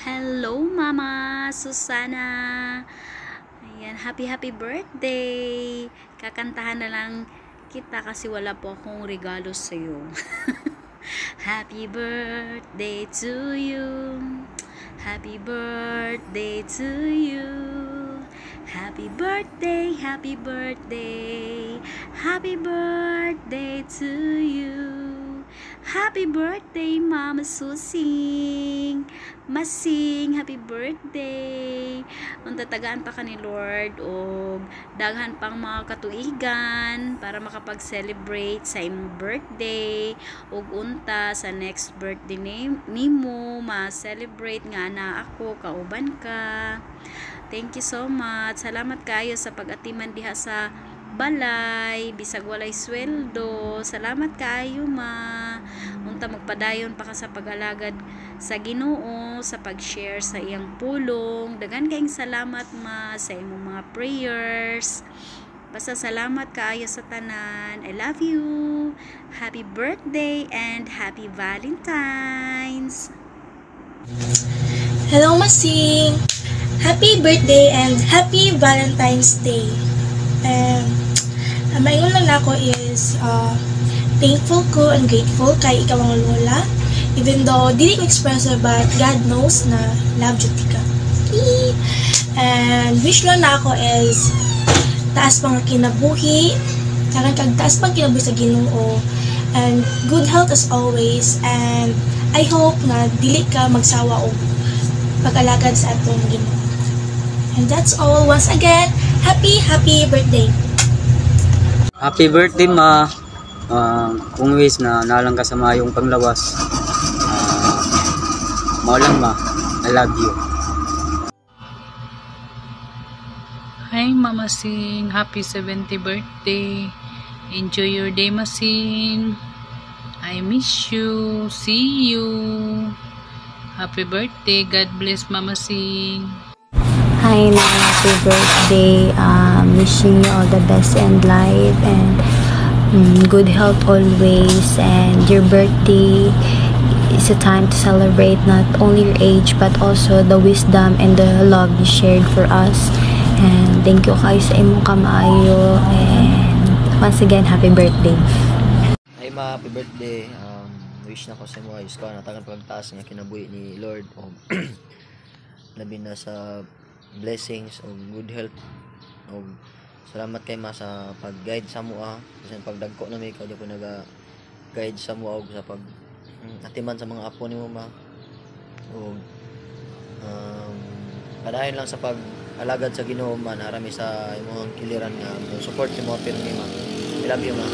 Hello, Mama Susana. Ayan, happy birthday. Kakantahan na lang kita kasi wala po akong regalo sa'yo. Happy birthday to you. Happy birthday to you. Happy birthday, happy birthday. Happy birthday to you. Happy birthday, Mama Susing. Masing, happy birthday. Unta tagaan pa ka ni Lord og daghan pang mga katuigan para makapag-celebrate sa imong birthday ug unta sa next birthday nimo ma-celebrate nga na ako kauban ka. Thank you so much. Salamat kayo sa pag-atiman diha sa balay, bisag walay sweldo. Salamat kaayo, ma. Unta magpadayon pa ka sa pag-alagad sa Ginoo, sa pag-share sa iyang pulong. Daghan kayong salamat, ma, sa imong mga prayers. Basta salamat kaayo sa tanan. I love you. Happy birthday and happy Valentine's. Hello, Masing. Happy birthday and happy Valentine's Day. Mayon lang ako is thankful ko and grateful kay ikaw ang lola. Even though dili ko express it, but God knows na love jud ka. And wish lang na ako is taas pang kinabuhi, karang kag taas pang kinabuhi sa Ginoo, and good health as always. And I hope na dili ka magsawa og pag-alagad sa atong Ginoo. And that's all. Once again, happy birthday. Happy birthday, ma. Kung wish na nalang ka sa mayong panglawas. Maulang, ma. I love you. Hi, Mama Sing. Happy 70th birthday. Enjoy your day, Masing. I miss you. See you. Happy birthday. God bless, Mama Sing. Hi, Nana. Happy birthday. Wishing you all the best in life and good health always. And your birthday is a time to celebrate not only your age but also the wisdom and the love you shared for us. And thank you kayo sa imong kamaayo. And once again, happy birthday. Hi, ma. Happy birthday. Wish na ko sa mo ayos ka. Natagan pagtaas nga kinabuhi ni Lord. Labi na sa blessings o good health o salamat kay ma sa pag-guide sa mua kasi pagdagko na may ikaw di ko naga-guide sa mua o sa pag atiman sa mga apo ni mo, ma, o padayon lang sa pag-alagad sa Ginoo, man. Harami sa imong kiliran nga support si mo pero ni ma. I love you, ma.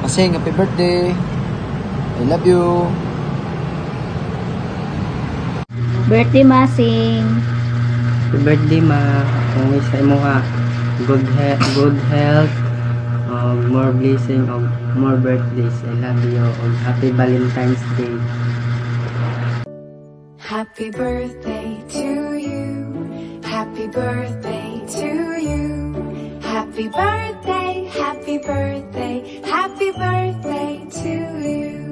Masing, happy birthday. I love you. Birthday, Masing. Happy birthday, ma. Kung wish sa imo ka good health, more blessing, more birthdays. I love you. Happy Valentine's Day. Happy birthday to you. Happy birthday to you. Happy birthday, happy birthday, happy birthday to you.